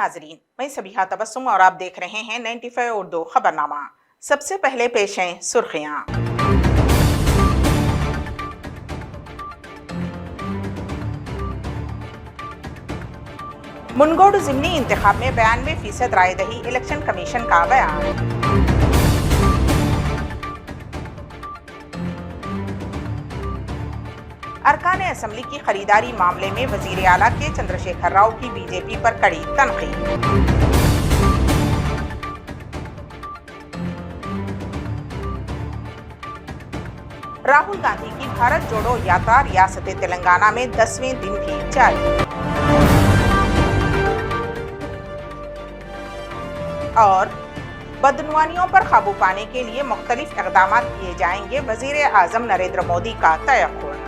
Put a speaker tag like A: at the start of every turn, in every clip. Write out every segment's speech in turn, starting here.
A: नाजरीन, मैं सबिहा तबस्सुम और आप देख रहे हैं 95 उर्दू खबरनामा। सबसे पहले पेश हैं सुर्खियां। मुनगोड ज़िमनी इंतखाब में 92% राय दही, इलेक्शन कमीशन का बयान। अरकान असम्बली की खरीदारी मामले में वजीर आला के चंद्रशेखर राव की बीजेपी पर कड़ी तनकीद। राहुल गांधी की भारत जोड़ो यात्रा रियासत तेलंगाना में 10वें दिन भी जारी। और बदनुआनियों पर काबू पाने के लिए मुख्तलिफ इक़दाम किए जाएंगे, वजीर आज़म नरेंद्र मोदी का तयक्कुन।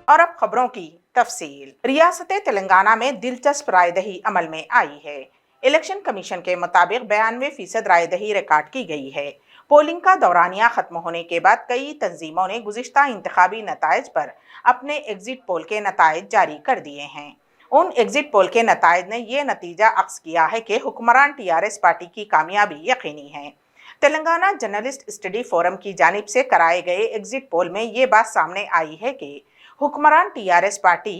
A: और अब खबरों की तफसील। रियासत तेलंगाना में दिलचस्प रायदही अमल में आई है। इलेक्शन कमीशन के मुताबिक 92% रायदही रिकॉर्ड की गई है। पोलिंग का दौरानिया खत्म होने के बाद कई तंजीमों ने गुज़िश्ता इंतखाबी नताइज पर अपने एग्जिट पोल के नताइज जारी कर दिए हैं। उन एग्जिट पोल के नताइज ने यह नतीजा अक्स किया है कि हुक्मरान TRS पार्टी की कामयाबी यकीनी है। तेलंगाना जर्नलिस्ट स्टडी फोरम की जानिब से कराए गए एग्जिट पोल में ये बात सामने आई है कि हुक्मरान TRS पार्टी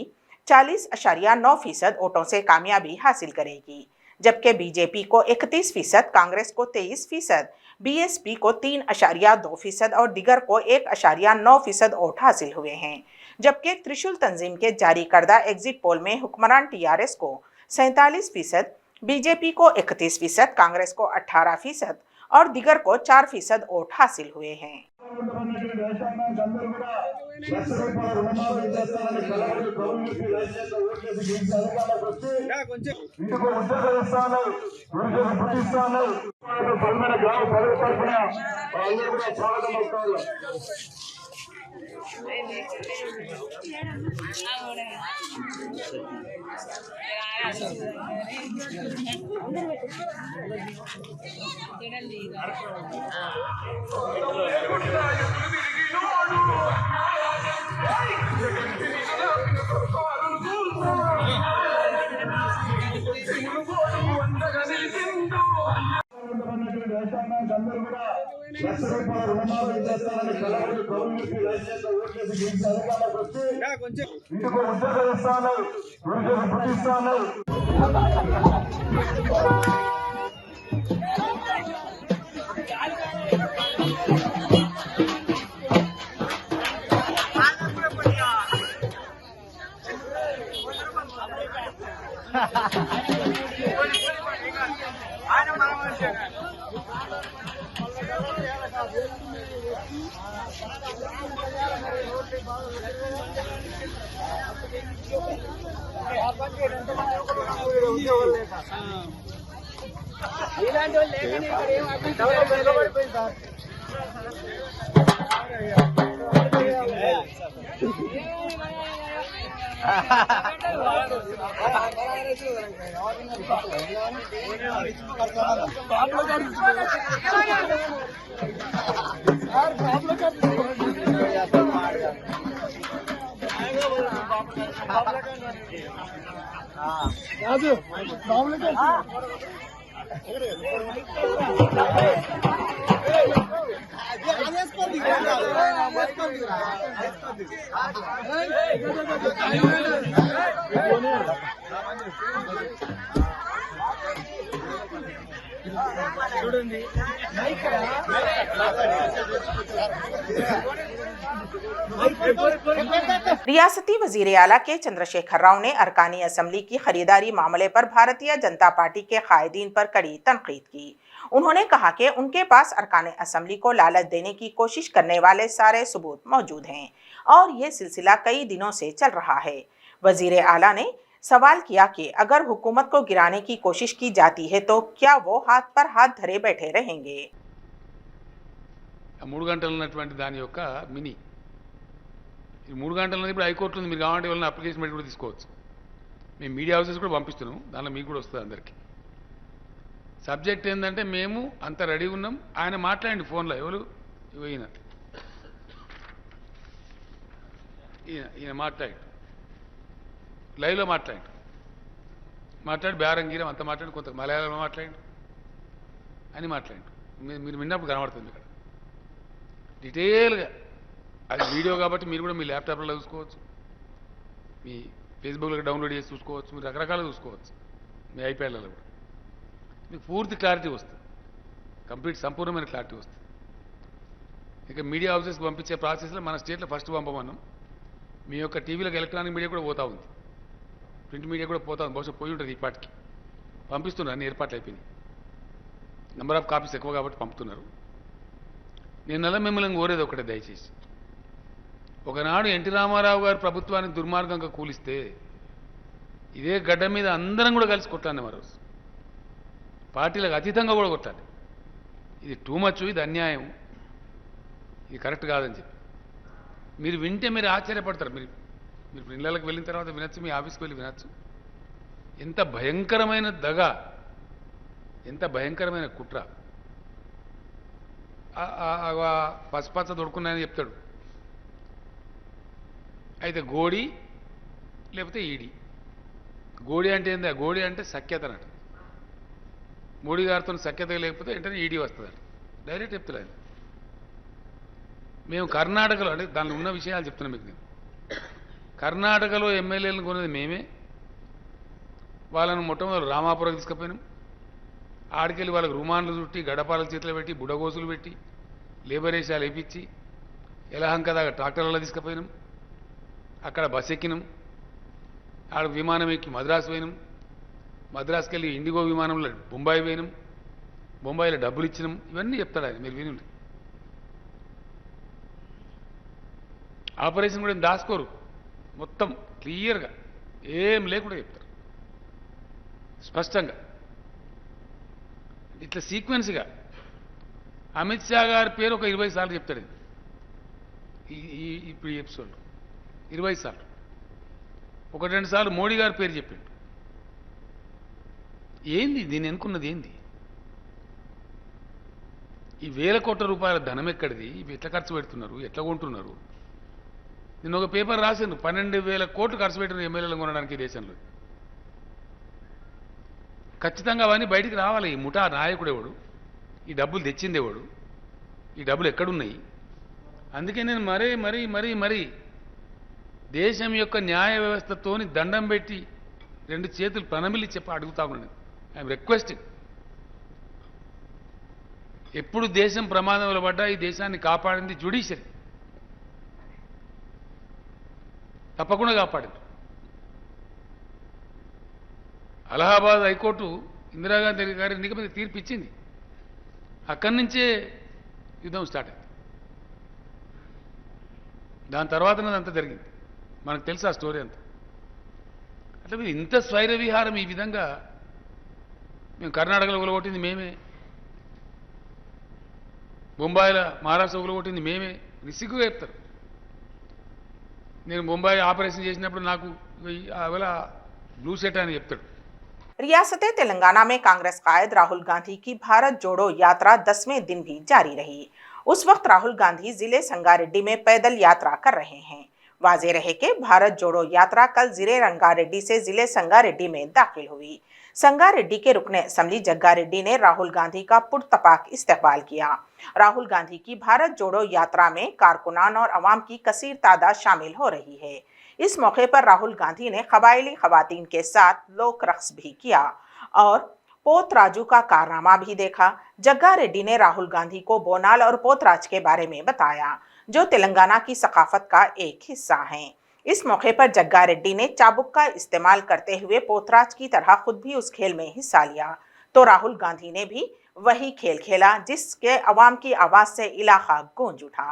A: 40.9% वोटों से कामयाबी हासिल करेगी, जबकि बीजेपी को 31%, कांग्रेस को 23%, BSP को 3.2% और दिगर को 1.9% वोट हासिल हुए हैं। जबकि त्रिशूल तंजीम के जारी करदा एग्जिट पोल में हुक्मरान TRS को 47%, बीजेपी को 31%, कांग्रेस को 18% और दिगर को 4% वोट हासिल हुए हैं। रियासती वजीर आला के चंद्रशेखर राव ने अरकानी असम्बली की खरीदारी मामले पर भारतीय जनता पार्टी के कायदीन पर कड़ी तनकीद की। उन्होंने कहा कि उनके पास अरकान असम्बली को लालच देने की कोशिश करने वाले सारे सबूत मौजूद हैं और ये सिलसिला कई दिनों से चल रहा है। वजीर आला ने सवाल किया कि अगर हुकूमत को गिराने की कोशिश की जाती है तो क्या वो हाथ पर हाथ धरे बैठे रहेंगे।
B: 3 గంటలు ఉన్నటువంటి దాని యొక్క మినీ 3 గంటల్లో ఇప్పుడు హైకోర్టు ఉంది, మీరు కావాలంటే వాళ్ళని అప్లికేషన్ పెట్టి కూడా తీసుకోవచ్చు. మేము మీడియా హౌసెస్ కూడా పంపిస్తున్నాం, దానిలో మీకు కూడా వస్తుంది అందరికీ. సబ్జెక్ట్ ఏంటంటే మేము అంత రెడీ ఉన్నాం. ఆయన మాట్లాడండి ఫోన్లో, ఎవరు ఈయన మాట్లాడు, లైవ్లో మాట్లాడు. మాట్లాడి బేరంగీరం అంత మాట్లాడి కొంత మలయాళంలో మాట్లాడి అని మాట్లాడి మీరు విన్నప్పుడు కనబడుతుంది ఇక్కడ డీటెయిల్గా. అది వీడియో కాబట్టి మీరు కూడా మీ ల్యాప్టాప్లో చూసుకోవచ్చు, మీ ఫేస్బుక్లో డౌన్లోడ్ చేసి చూసుకోవచ్చు, మీరు రకరకాలుగా చూసుకోవచ్చు, మీ ఐప్యాడ్లలో కూడా మీకు పూర్తి క్లారిటీ వస్తుంది, కంప్లీట్ సంపూర్ణమైన క్లారిటీ వస్తుంది. ఇక మీడియా హౌసెస్కి పంపించే ప్రాసెస్లో మన స్టేట్లో ఫస్ట్ పంపమన్నాం. మీ యొక్క టీవీలకు ఎలక్ట్రానిక్ మీడియా కూడా పోతా ఉంది, ప్రింట్ మీడియా కూడా పోతా ఉంది, బహుశా పోయి ఉంటుంది ఈ పాటికి. పంపిస్తున్నారు, అన్ని ఏర్పాట్లు అయిపోయినాయి. నెంబర్ ఆఫ్ కాపీస్ ఎక్కువ కాబట్టి పంపుతున్నారు. నేను నెల మిమ్మల్ని కోరేది ఒకటే, దయచేసి ఒకనాడు ఎన్టీ రామారావు గారు ప్రభుత్వాన్ని దుర్మార్గంగా కూలిస్తే ఇదే గడ్డ మీద అందరం కూడా కలిసి కొట్టాలి, మరోజు పార్టీలకు అతీతంగా కూడా కొట్టాలి. ఇది టూ మచ్, ఇది అన్యాయం, ఇది కరెక్ట్ కాదని చెప్పి మీరు వింటే మీరు ఆశ్చర్యపడతారు. మీరు ఇళ్ళకి వెళ్ళిన తర్వాత వినొచ్చు, మీ ఆఫీస్కి వెళ్ళి వినొచ్చు. ఎంత భయంకరమైన దగ, ఎంత భయంకరమైన కుట్ర. పసుపచ్చ దొడుకున్నాయని చెప్తాడు, అయితే గోడి లేకపోతే ఈడి. గోడి అంటే ఏంది? గోడి అంటే సఖ్యత అన్నట్టు. మోడీ గారితో సఖ్యత లేకపోతే వెంటనే ఈడీ వస్తుందట, డైరెక్ట్ చెప్తాడు ఆయన. మేము కర్ణాటకలో, అంటే దానిలో ఉన్న విషయాలు చెప్తున్నాం మీకు. నేను కర్ణాటకలో ఎమ్మెల్యేలను కొనేది మేమే. వాళ్ళను మొట్టమొదటి రామాపురం తీసుకుపోయినాం. ఆడికెళ్ళి వాళ్ళకి రుమాన్లు చుట్టి, గడపాల చేతులు పెట్టి, బుడగోసులు పెట్టి, లేబర్ వేషాలు వేయించి, ఎలహంక దాకా ట్రాక్టర్లలో తీసుకుపోయినాం. అక్కడ బస్ ఎక్కినాం, ఆడ విమానం ఎక్కి మద్రాసు పోయినాం. మద్రాసుకి వెళ్ళి ఇండిగో విమానంలో బొంబాయి పోయినాం. బొంబాయిలో డబ్బులు ఇచ్చినాం. ఇవన్నీ చెప్తాడు ఆయన, మీరు వినండి. ఆపరేషన్ కూడా దాచుకోరు, మొత్తం క్లియర్గా ఏం లేకుండా చెప్తారు స్పష్టంగా. ఇట్లా సీక్వెన్స్గా అమిత్ షా గారి పేరు ఒక 20 సార్లు చెప్తాడు ఇప్పుడు ఈ ఎపిసోడ్లో. 20 సార్లు, 1-2 సార్లు మోడీ గారి పేరు చెప్పిండు. ఏంది దీన్ని ఎన్నుకున్నది? ఏంది ఈ వేల కోట్ల రూపాయల ధనం ఎక్కడిది? ఇవి ఎట్లా ఖర్చు పెడుతున్నారు, ఎట్లా కొంటున్నారు? నిన్న ఒక పేపర్ రాసిండు, 12,000 కోట్లు ఖర్చు పెట్టిన ఎమ్మెల్యేలు కొనడానికి దేశంలో. ఖచ్చితంగా అవన్నీ బయటికి రావాలి. ఈ ముఠా నాయకుడు ఎవడు, ఈ డబ్బులు తెచ్చింది ఎవడు, ఈ డబ్బులు ఎక్కడున్నాయి? అందుకే నేను మరీ దేశం యొక్క న్యాయ వ్యవస్థతోని దండం పెట్టి 2 చేతులు ప్రణమిల్లి అడుగుతా ఉన్నాను. ఐఎమ్ రిక్వెస్టింగ్, ఎప్పుడు దేశం ప్రమాదంలో పడ్డా ఈ దేశాన్ని కాపాడింది జ్యుడిషియరీ, తప్పకుండా కాపాడింది. అలహాబాద్ హైకోర్టు ఇందిరాగాంధీ గారి ఎన్నిక మీద తీర్పు ఇచ్చింది. అక్కడి నుంచే యుద్ధం స్టార్ట్ అయింది. దాని తర్వాత అంతా జరిగింది, మనకు తెలుసు ఆ స్టోరీ అంతా. అట్లా మీరు ఇంత స్వైర విహారం ఈ విధంగా, మేము కర్ణాటకలో ఉలగొట్టింది మేమే, బొంబాయిలో మహారాష్ట్ర ఉలగొట్టింది మేమే, నిస్సిగ్గుగా చెప్తారు. నేను బొంబాయి ఆపరేషన్ చేసినప్పుడు నాకు బ్లూ సెట్ అని చెప్తాడు.
A: रियासत तेलंगाना में कांग्रेस कायद राहुल गांधी की भारत जोड़ो यात्रा 10वें दिन भी जारी रही। उस वक्त राहुल गांधी जिले संगारेड्डी में पैदल यात्रा कर रहे हैं। वाजे रहे कि भारत जोड़ो यात्रा कल जिले रंगारेड्डी से जिले संगारेड्डी में दाखिल हुई। संगारेड्डी के रुकने असम्बली जग्गारेड्डी ने राहुल गांधी का पुरतपाक इस्तकबाल किया। राहुल गांधी की भारत जोड़ो यात्रा में कारकुनान और अवाम की कसीर तादाद शामिल हो रही है। इस मौके पर राहुल गांधी ने कबायली खवातीन के साथ लोक रक्स भी किया और पोतराजू का कारनामा भी देखा। जग्गा रेड्डी ने राहुल गांधी को बोनाल और पोतराज के बारे में बताया, जो तेलंगाना की सकाफत का एक हिस्सा हैं। इस मौके पर जग्गा रेड्डी ने चाबुक का इस्तेमाल करते हुए पोतराज की तरह खुद भी उस खेल में हिस्सा लिया, तो राहुल गांधी ने भी वही खेल खेला जिसके अवाम की आवाज से इलाका गूंज उठा।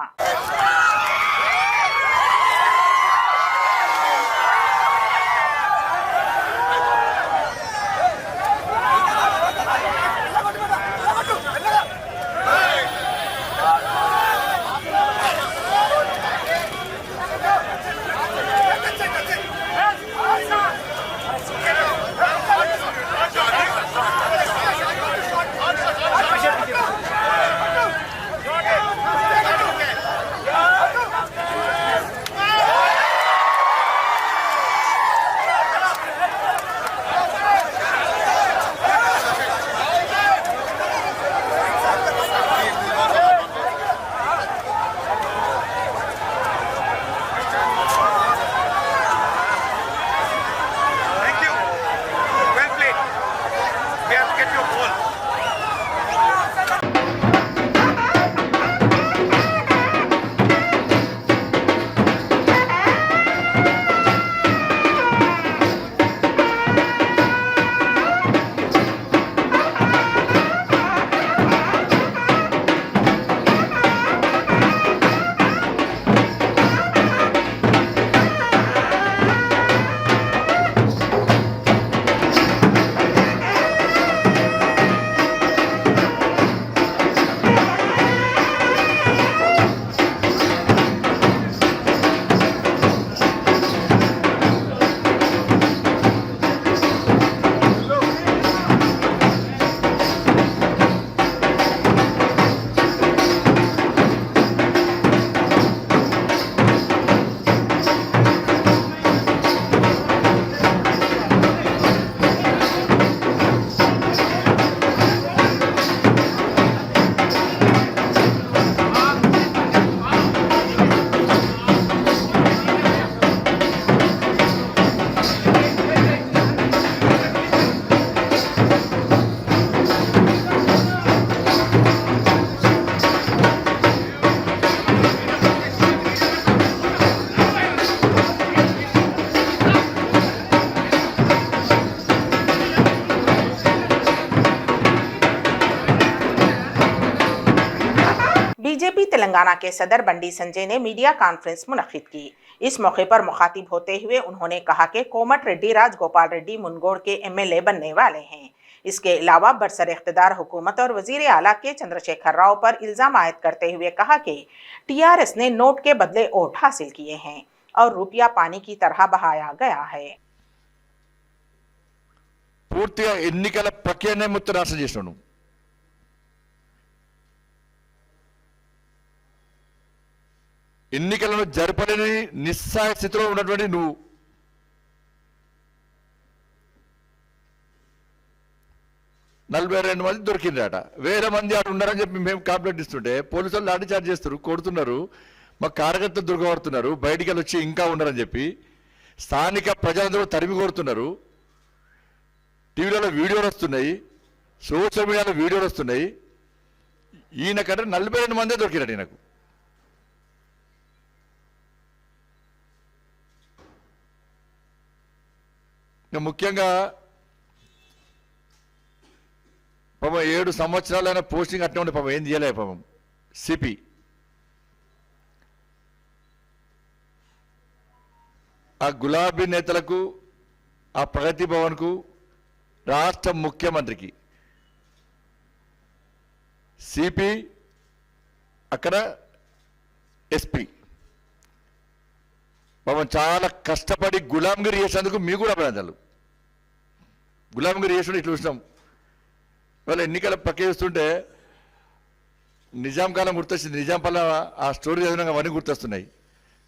A: बीजेपी तेलंगाना के सदर बंडी संजय ने मीडिया कॉन्फ्रेंस मुनक्किद की। इस मौके पर मुखातिब होते हुए उन्होंने कहा कि कोमट रेड्डी राजगोपाल रेड्डी मुनगोड़ के एमएलए बनने वाले हैं। इसके अलावा बरसर इख्तिदार हुकूमत और वजीर आला के चंद्रशेखर राव पर इल्जाम आयद करते हुए कहा कि टीआरएस ने नोट के बदले वोट हासिल किए हैं और रुपया पानी की तरह बहाया गया है।
C: పూర్తిగా ఎన్నికల ప్రక్రియనే ముత్తరాశ చేస్తున్నాను. ఎన్నికలను జరపలేని నిస్సహాయ స్థితిలో ఉన్నటువంటి నువ్వు 42 మంది దొరికిందట, వేరే మంది ఆడు ఉన్నారని చెప్పి మేము కంప్లైంట్ ఇస్తుంటే పోలీసులు లాఠీ చార్జ్ చేస్తారు, కొడుతున్నారు, మా కార్యకర్తలు దుర్గపడుతున్నారు, బయటికి వచ్చి ఇంకా ఉన్నారని చెప్పి స్థానిక ప్రజలందరూ తరిమి కొడుతున్నారు. టీవీలలో వీడియోలు వస్తున్నాయి, సోషల్ మీడియాలో వీడియోలు వస్తున్నాయి. ఈయన కంటే 42 మందే దొరికినట్టు ఈయనకు. ఇంకా ముఖ్యంగా పాపం 7 సంవత్సరాలైన పోస్టింగ్ అట్నే ఉండే, పాపం ఏం చేయలే. పాపం సిపి ఆ గులాబీ నేతలకు, ఆ ప్రగతి భవన్కు, రాష్ట్ర ముఖ్యమంత్రికి సిపి, అక్కడ ఎస్పీ పాపం చాలా కష్టపడి గులాంగిరి చేసేందుకు మీకు కూడా అభినందనలు. గులాంగిరి చేస్తుంటే ఇట్లా చూసినాం. ఇవాళ ఎన్నికల ప్రక్రియ నిజాం కాలం గుర్తొచ్చింది. నిజాం పల్ల ఆ స్టోరీ చదివినాక అవన్నీ గుర్తొస్తున్నాయి.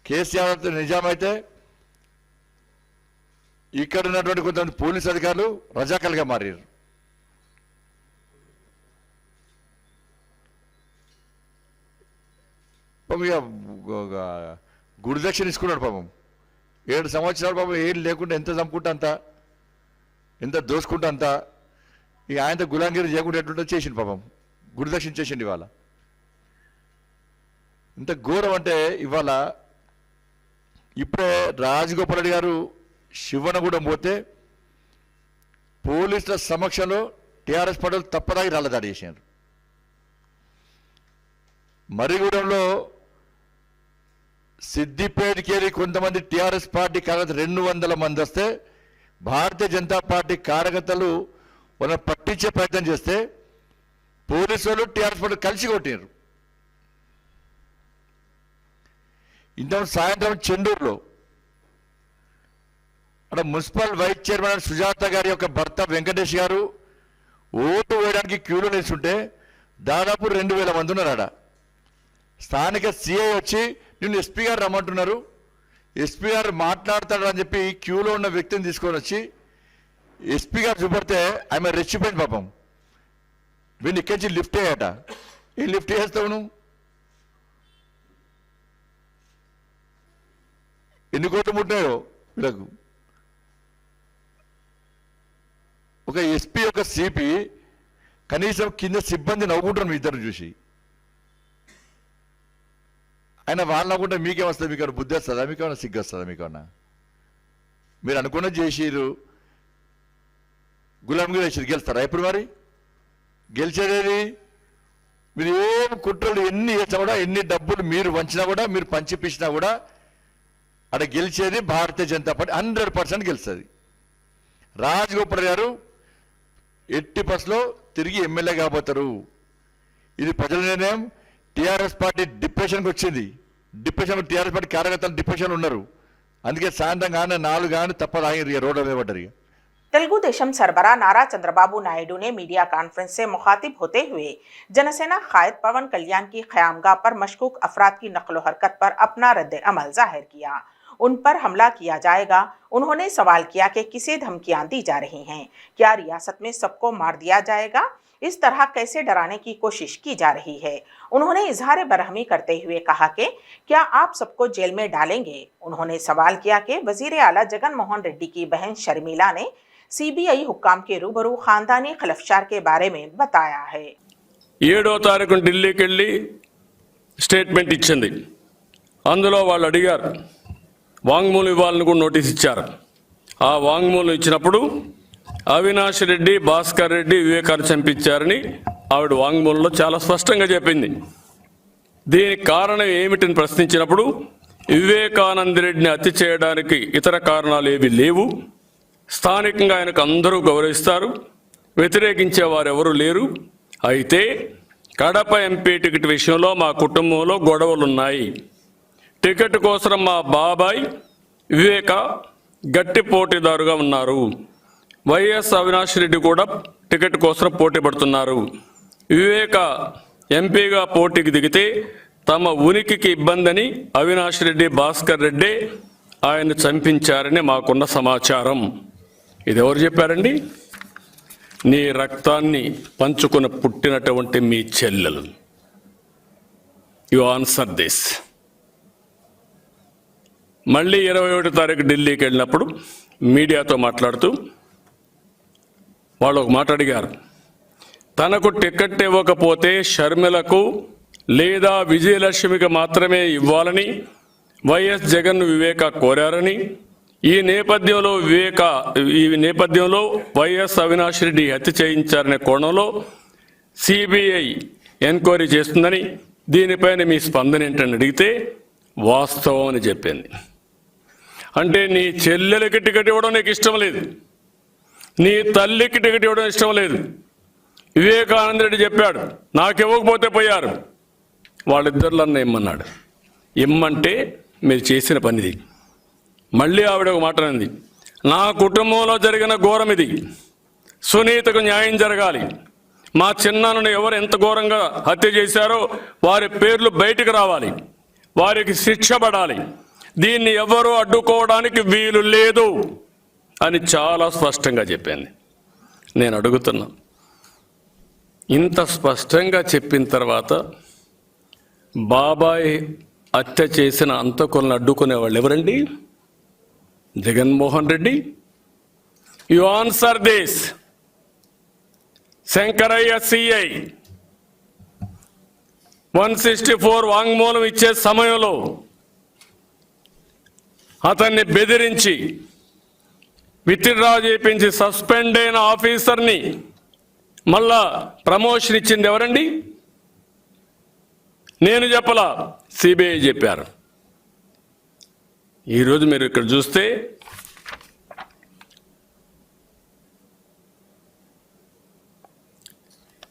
C: కేసీఆర్ నిజాం అయితే ఇక్కడ ఉన్నటువంటి కొంతమంది పోలీస్ అధికారులు రజాకల్గా మారారు. పాపం ఇక గుడిదక్షిణ తీసుకున్నాడు. పాపం 7 సంవత్సరాలు పాపం ఏం లేకుండా ఎంత చంపుకుంటా అంత, ఎంత దోసుకుంటా అంత, ఇక ఆయనతో గులాంగిరి చేయకుండా ఎట్లుంటే చేసిండు. పాపం గుడిదక్షిణ చేసిండు. ఇవాళ ఇంత ఘోరం అంటే ఇవాళ ఇప్పుడే రాజగోపాల్ రెడ్డి గారు శివనగూడెం పోతే పోలీసుల సమక్షంలో టీఆర్ఎస్ పడవలు తప్పదాగి రాళ్ళదాడి చేశారు. మరిగూడెంలో సిద్దిపేటకి కొంతమంది టీఆర్ఎస్ పార్టీ కార్యకర్తలు 200 మంది వస్తే భారతీయ జనతా పార్టీ కార్యకర్తలు వాళ్ళని పట్టించే ప్రయత్నం చేస్తే పోలీసు వాళ్ళు టీఆర్ఎస్ పార్టీ కలిసి కొట్టారు. ఇంత సాయంత్రం చెండూరులో అక్కడ మున్సిపల్ వైస్ చైర్మన్ సుజాత గారి యొక్క భర్త వెంకటేష్ గారు ఓటు వేయడానికి క్యూలో నిల్చుంటే దాదాపు 2000 మంది ఉన్నారు. ఆడ స్థానిక సిఐ వచ్చి నిన్ను ఎస్పీ గారు రమ్మంటున్నారు, ఎస్పీ గారు మాట్లాడతాడు అని చెప్పి క్యూలో ఉన్న వ్యక్తిని తీసుకొని వచ్చి ఎస్పీ గారు చూపెడితే ఆమె రెచ్చిపోయింది. పాపం వీళ్ళు ఇక్కడి నుంచి లిఫ్ట్ అయ్యాట. ఏం లిఫ్ట్ చేస్తావు నువ్వు? ఎన్ని కోట్లు ముట్టినాయో వీళ్ళకు. ఒక ఎస్పీ, ఒక సిపి కనీసం కింద సిబ్బంది నవ్వుకుంటారు మీ ఇద్దరు చూసి. అయినా వాళ్ళు నవ్వుకుంటే మీకేమొస్తుంది? మీకు బుద్ధి వస్తుందా? మీకేమన్నా సిగ్గు వస్తుందా? మీకేమన్నా మీరు అనుకున్నది చేసిరు, గులాంగిరి వేసిరు, గెలుస్తారా ఇప్పుడు? మరి గెలిచేదేది? మీరు ఏం కుట్రలు ఎన్ని చేసినా కూడా, ఎన్ని డబ్బులు మీరు వంచినా కూడా, మీరు పంచిపించినా కూడా అక్కడ గెలిచేది భారతీయ జనతా పార్టీ 100% గెలుస్తుంది. రాజగోపాల్ గారు 80% తిరిగి ఎమ్మెల్యే కాబోతారు. ఇది ప్రజల నిర్ణయం. టీఆర్ఎస్ పార్టీ డిప్రెషన్కి వచ్చింది. డిప్రెషన్, టీఆర్ఎస్ పార్టీ కార్యకర్తలు డిప్రెషన్ ఉన్నారు. అందుకే సాయంత్రం కానీ 4 కానీ తప్పదు ఆగి రోడ్డు మీద పడ్డారు.
A: तेलुगु देशम सरबराह नारा चंद्रबाबू नायडू ने मीडिया कॉन्फ्रेंस से मुखातिब होते हुए जनसेना कायद पवन कल्याण की क़यामगाह पर मशकूक अफराद की नकलो हरकत पर अपना रद्द अमल जाहिर किया। उन पर हमला किया जाएगा। उन्होंने सवाल किया कि किसे धमकियां दी जा रही हैं, क्या रियासत में सबको मार दिया जाएगा? इस तरह कैसे डराने की कोशिश की जा रही है? उन्होंने इजहार बरहमी करते हुए कहा कि क्या आप सबको जेल में डालेंगे? उन्होंने सवाल किया कि वजीर आला जगन मोहन रेड्डी की बहन शर्मिला ने सीबीआई हुक्काम के रूबरू खानदानी खिलफशार के बारे में बताया है।
D: 7వ తారీఖు ఢిల్లీకి వెళ్ళి స్టేట్మెంట్ ఇచ్చింది. అందులో వాళ్ళు అడిగారు, వాంగ్మూలం ఇవ్వాలని కూడా నోటీస్ ఇచ్చారు. ఆ వాంగ్మూలం ఇచ్చినప్పుడు అవినాష్ రెడ్డి, భాస్కర్ రెడ్డి, వివేకాన్ని చంపించారని ఆవిడ వాంగ్మూలంలో చాలా స్పష్టంగా చెప్పింది. దీనికి కారణం ఏమిటని ప్రశ్నించినప్పుడు వివేకానంద రెడ్డిని హత్య చేయడానికి ఇతర కారణాలు ఏవి లేవు, స్థానికంగా ఆయనకు అందరూ గౌరవిస్తారు, వ్యతిరేకించే వారెవరూ లేరు, అయితే కడప ఎంపీ టికెట్ విషయంలో మా కుటుంబంలో గొడవలున్నాయి, టికెట్ కోసం మా బాబాయ్ వివేక గట్టి పోటీదారుగా ఉన్నారు, వైఎస్ అవినాష్ రెడ్డి కూడా టికెట్ కోసం పోటీ పడుతున్నారు, వివేక ఎంపీగా పోటీకి దిగితే తమ ఉనికికి ఇబ్బందని అవినాష్ రెడ్డి, భాస్కర్ రెడ్డి ఆయన చంపించారని మాకున్న సమాచారం. ఇది ఎవరు చెప్పారండి? నీ రక్తాన్ని పంచుకుని పుట్టినటువంటి మీ చెల్లెలు. You answer this. మళ్ళీ 21వ తారీఖు ఢిల్లీకి వెళ్ళినప్పుడు మీడియాతో మాట్లాడుతూ వాళ్ళు ఒక మాట అడిగారు, తనకు టికెట్ ఇవ్వకపోతే షర్మిలకు లేదా విజయలక్ష్మికి మాత్రమే ఇవ్వాలని వైఎస్ జగన్ వివేక కోరారని, ఈ నేపథ్యంలో వైఎస్ అవినాష్ రెడ్డి హత్య చేయించారనే కోణంలో సిబిఐ ఎంక్వైరీ చేస్తుందని, దీనిపైన మీ స్పందన ఏంటని అడిగితే వాస్తవం అని చెప్పింది. అంటే నీ చెల్లెలకి టికెట్ ఇవ్వడం నీకు ఇష్టం లేదు, నీ తల్లికి టికెట్ ఇవ్వడం ఇష్టం లేదు. వివేకానంద రెడ్డి చెప్పాడు, నాకు ఇవ్వకపోతే పోయారు, వాళ్ళిద్దరిలో ఇమ్మన్నాడు. ఇమ్మంటే మీరు చేసిన పనిది. మళ్ళీ ఆవిడ ఒక మాట అన్నది, నా కుటుంబంలో జరిగిన ఘోరం ఇది, సునీతకు న్యాయం జరగాలి, మా చిన్నాన్నను ఎవరు ఎంత ఘోరంగా హత్య చేశారో వారి పేర్లు బయటకు రావాలి, వారికి శిక్ష పడాలి, దీన్ని ఎవరూ అడ్డుకోవడానికి వీలు లేదు అని చాలా స్పష్టంగా చెప్పింది. నేను అడుగుతున్నా, ఇంత స్పష్టంగా చెప్పిన తర్వాత బాబాయ్ హత్య చేసిన అంతకులను అడ్డుకునే వాళ్ళు ఎవరండి? Jaganmohan Reddy. You answer this. Shankaraiah CI 164 వాంగ్మూలం ఇచ్చే సమయంలో అతన్ని బెదిరించి విత్డ్రా చేయించి సస్పెండ్ అయిన ఆఫీసర్ని మళ్ళా ప్రమోషన్ ఇచ్చింది ఎవరండి? నేను చెప్పలా, సిబిఐ చెప్పారు. ఈరోజు మీరు ఇక్కడ చూస్తే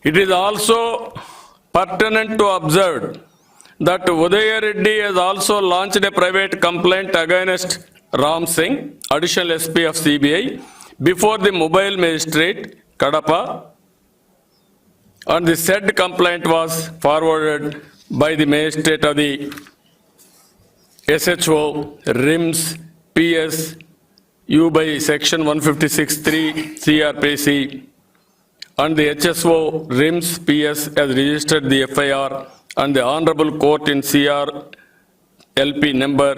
D: it is also pertinent to observe that Udaya Reddy has also launched a private complaint against Ram Singh, additional SP of CBI, before the mobile magistrate Kadapa, and the said complaint was forwarded by the magistrate of the SHO RIMS PS U by section 156(3) CRPC, and the HSO RIMS PS has registered the FIR, and the Honorable Court in CR LP number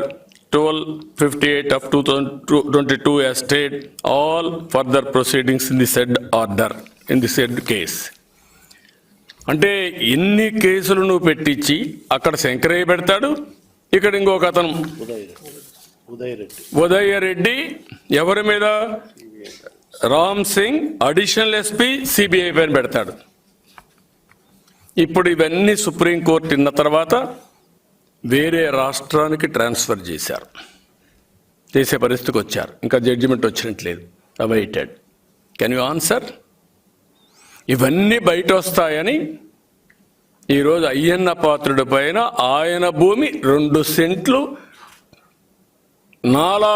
D: 1258 of 2022 has stayed all further proceedings in the said order, in the said case. అంటే ఎన్ని కేసులు నువ్వు పెట్టించి అక్కడ శంకరయ్య పెడతాడు, ఇక్కడ ఇంకొక అతను ఉదయ్ రెడ్డి ఎవరి మీద, Ram Singh additional SP CBI పైన పెడతాడు. ఇప్పుడు ఇవన్నీ సుప్రీంకోర్టు విన్న తర్వాత వేరే రాష్ట్రానికి ట్రాన్స్ఫర్ చేసే పరిస్థితికి వచ్చారు. ఇంకా జడ్జిమెంట్ వచ్చినట్లేదు, అవైటెడ్. Can you answer? ఇవన్నీ బయట వస్తాయని ఈరోజు అయ్యన్న పాత్రుడి పైన ఆయన భూమి 2 సెంట్లు నాలా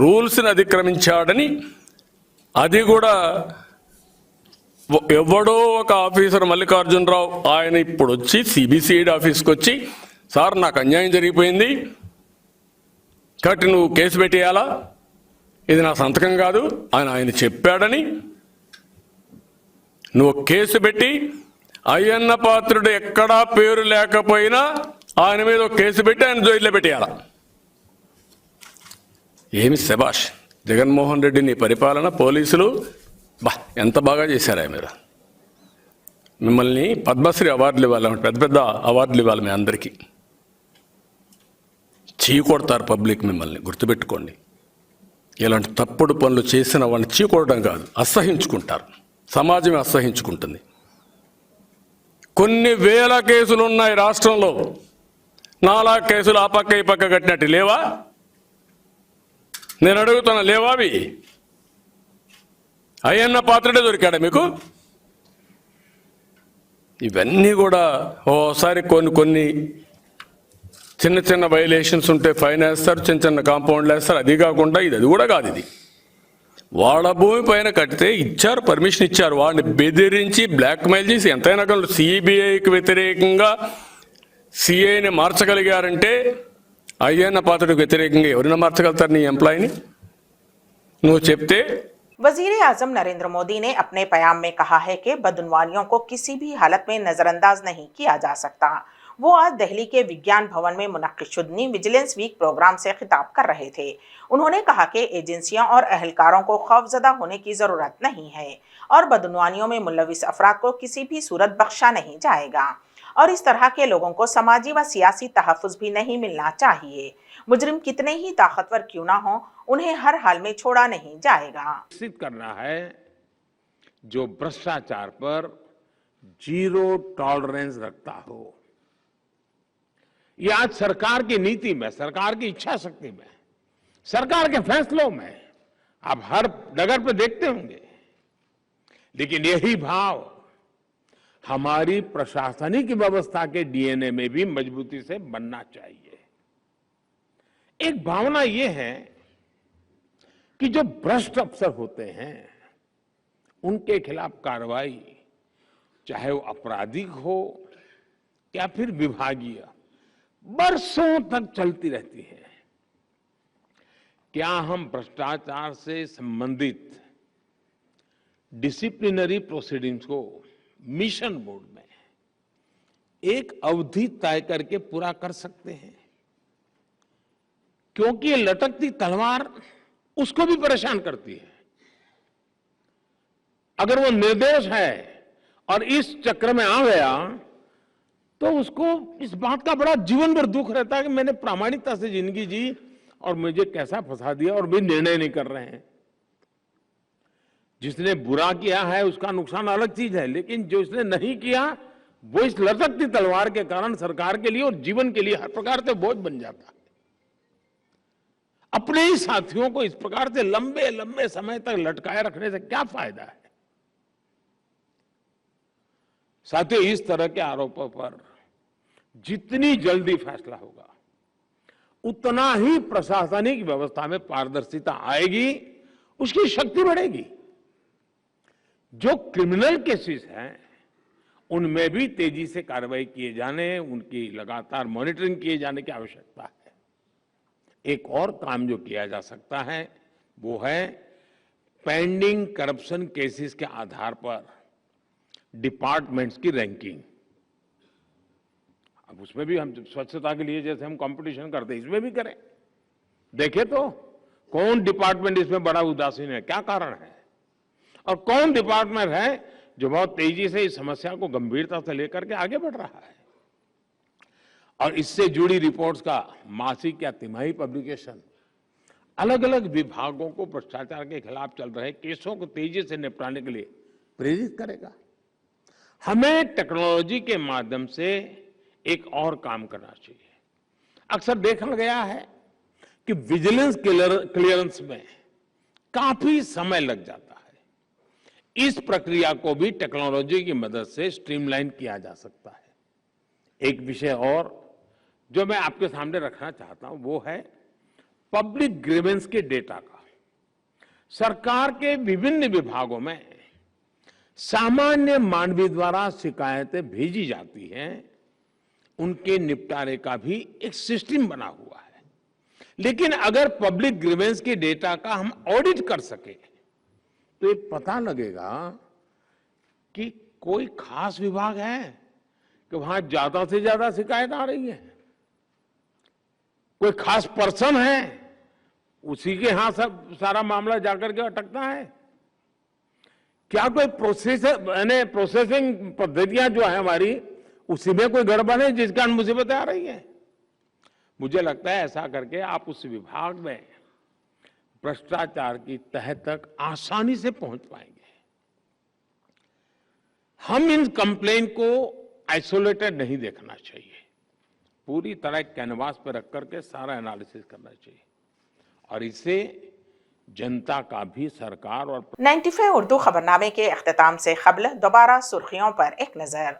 D: రూల్స్ని అతిక్రమించాడని, అది కూడా ఎవడో ఒక ఆఫీసర్ మల్లికార్జునరావు ఆయన ఇప్పుడు వచ్చి సిబిసిఐడి ఆఫీస్కి వచ్చి, సార్ నాకు అన్యాయం జరిగిపోయింది కాబట్టి నువ్వు కేసు పెట్టేయాలా, ఇది నా సంతకం కాదు అని ఆయన చెప్పాడని నువ్వు కేసు పెట్టి, అయ్యన్న పాత్రుడు ఎక్కడా పేరు లేకపోయినా ఆయన మీద ఒక కేసు పెట్టి ఆయన జైల్లో పెట్టేయాల. ఏమి శభాష్ జగన్మోహన్ రెడ్డి, నీ పరిపాలన, పోలీసులు ఎంత బాగా చేశారా మీరు. మిమ్మల్ని పద్మశ్రీ అవార్డులు ఇవ్వాలి, పెద్ద పెద్ద అవార్డులు ఇవ్వాలి మీ అందరికీ. చీకొడతారు పబ్లిక్ మిమ్మల్ని, గుర్తుపెట్టుకోండి. ఇలాంటి తప్పుడు పనులు చేసిన వాళ్ళని చీకొడడం కాదు, అసహించుకుంటారు, సమాజమే అసహించుకుంటుంది. కొన్ని వేల కేసులు ఉన్నాయి రాష్ట్రంలో, 4 కేసులు ఆ పక్క ఈ పక్క కట్టినట్టు లేవా? నేను అడుగుతున్నా, లేవా అవి? అయ్యన్న పాత్రుడే దొరికాడా మీకు? ఇవన్నీ కూడా ఓసారి కొన్ని చిన్న చిన్న వైలేషన్స్ ఉంటే ఫైన్ వేస్తారు, చిన్న చిన్న కాంపౌండ్లు వేస్తారు. అది కాకుండా అది కూడా కాదు. ఇది వాళ్ళ భూమి పైన కట్టితే ఇచ్చారు, పర్మిషన్ ఇచ్చారు, వాడిని బెదిరించి బ్లాక్మెయిల్ చేసి ఎంతైనా కానీ సిబిఐకి వ్యతిరేకంగా సిఐని మార్చగలిగారంటే అయ్యన్న పాత్రుడికి వ్యతిరేకంగా ఎవరైనా మార్చగలుగుతారు నీ ఎంప్లాయీని? నువ్వు చెప్తే.
A: वजीर आजम नरेंद्र मोदी ने अपने बयान में कहा है कि बदउनवानियों को किसी भी हालत में नजरअंदाज नहीं किया जा सकता। वो आज दिल्ली के विज्ञान भवन में मुनक्किद विजिलेंस वीक प्रोग्राम से खिताब कर रहे थे। उन्होंने कहा कि एजेंसियों और अहलकारों को खौफजदा होने की जरूरत नहीं है और बदउनवानियों में मुलविस अफराद को किसी भी सूरत बख्शा नहीं जाएगा और इस तरह के लोगों को समाजी व सियासी तहफ़्फ़ुज़ भी नहीं मिलना चाहिए। मुजरिम कितने ही ताकतवर क्यों ना हो, उन्हें हर हाल में छोड़ा नहीं जाएगा।
E: निश्चित करना है जो भ्रष्टाचार पर 0 टॉलरेंस रखता हो। ये आज सरकार की नीति में, सरकार की इच्छा शक्ति में, सरकार के फैसलों में आप हर डगर पे देखते होंगे। लेकिन यही भाव हमारी प्रशासनिक व्यवस्था के डीएनए में भी मजबूती से बनना चाहिए। एक भावना ये है कि जो भ्रष्ट अफसर होते हैं उनके खिलाफ कार्रवाई, चाहे वो आपराधिक हो या फिर विभागीय, बरसों तक चलती रहती है। क्या हम भ्रष्टाचार से संबंधित डिसिप्लिनरी प्रोसीडिंग्स को मिशन बोर्ड में एक अवधि तय करके पूरा कर सकते हैं? क्योंकि ये लटकती तलवार उसको भी परेशान करती है। अगर वो निर्दोष है और इस चक्र में आ गया तो उसको इस बात का बड़ा जीवन भर दुख रहता है कि मैंने प्रामाणिकता से जिंदगी जी और मुझे कैसा फंसा दिया और भी निर्णय नहीं कर रहे हैं। जिसने बुरा किया है उसका नुकसान अलग चीज है, लेकिन जो इसने नहीं किया वो इस लटकती तलवार के कारण सरकार के लिए और जीवन के लिए हर प्रकार से बोझ बन जाता है। अपने ही साथियों को इस प्रकार से लंबे लंबे समय तक लटकाए रखने से क्या फायदा है? साथियों, इस तरह के आरोपों पर जितनी जल्दी फैसला होगा उतना ही प्रशासनिक व्यवस्था में पारदर्शिता आएगी, उसकी शक्ति बढ़ेगी। जो क्रिमिनल केसेस हैं उनमें भी तेजी से कार्रवाई किए जाने, उनकी लगातार मॉनिटरिंग किए जाने की आवश्यकता है। एक और काम जो किया जा सकता है वो है पेंडिंग करप्शन केसेस के आधार पर डिपार्टमेंट्स की रैंकिंग। अब उसमें भी हम स्वच्छता के लिए जैसे हम कंपटीशन करते हैं इसमें भी करें, देखें तो कौन डिपार्टमेंट इसमें बड़ा उदासीन है, क्या कारण है, और कौन डिपार्टमेंट है जो बहुत तेजी से इस समस्या को गंभीरता से लेकर के आगे बढ़ रहा है और इससे जुड़ी रिपोर्ट्स का मासिक या तिमाही पब्लिकेशन अलग अलग विभागों को भ्रष्टाचार के खिलाफ चल रहे केसों को तेजी से निपटाने के लिए प्रेरित करेगा। हमें टेक्नोलॉजी के माध्यम से एक और काम करना चाहिए। अक्सर देखा गया है कि विजिलेंस क्लियरेंस में काफी समय लग जाता है। इस प्रक्रिया को भी टेक्नोलॉजी की मदद से स्ट्रीमलाइन किया जा सकता है। एक विषय और जो मैं आपके सामने रखना चाहता हूं वो है पब्लिक ग्रीवेंस के डेटा का। सरकार के विभिन्न विभागों में सामान्य मानवीय द्वारा शिकायतें भेजी जाती हैं, उनके निपटारे का भी एक सिस्टम बना हुआ है। लेकिन अगर पब्लिक ग्रीवेंस के डेटा का हम ऑडिट कर सके तो ये पता लगेगा कि कोई खास विभाग है कि वहां ज्यादा से ज्यादा शिकायत आ रही है, कोई खास पर्सन है उसी के यहां सब सारा मामला जाकर के अटकता है। क्या कोई प्रोसेसिंग पद्धतियां जो है हमारी उसी में कोई गड़बड़ है जिस कारण मुसीबतें आ रही है। मुझे लगता है ऐसा करके आप उस विभाग में भ्रष्टाचार की तह तक आसानी से पहुंच पाएंगे। हम इन कंप्लेंट को आइसोलेटेड नहीं देखना चाहिए, पूरी तरह कैनवास पर रख करके सारा एनालिसिस करना चाहिए और इससे जनता का भी सरकार और
A: 95 उर्दू खबरनामे के अख्तिताम से क़ब्ल दोबारा सुर्खियों पर एक नजर।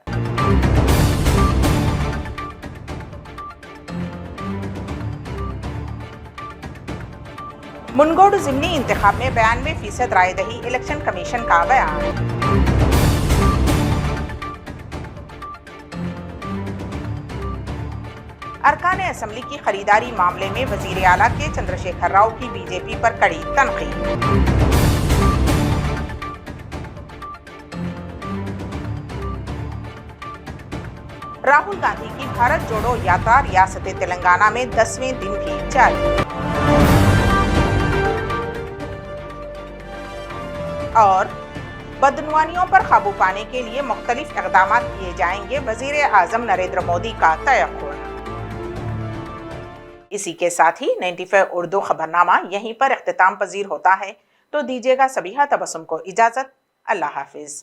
A: मुनगोड ज़िमनी इंतखाब में 92% रायदही, इलेक्शन कमीशन का बयान। अरकान असम्बली की खरीदारी मामले में वजीर आला के चंद्रशेखर राव की बीजेपी पर कड़ी तनकीद। राहुल गांधी की भारत जोड़ो यात्रा रियासत तेलंगाना में 10वें दिन भी जारी। और बदनवानियों पर काबू पाने के लिए मुख्तलिफ इक़दामात किए जाएंगे, वजीर आज़म नरेंद्र मोदी का तयक़्क़ुन। इसी के साथ ही 95 उर्दू खबरनामा यहीं पर इख्तिताम पजीर होता है। तो दीजिएगा सबीहा तबस्सुम को इजाज़त। अल्लाह हाफिज़।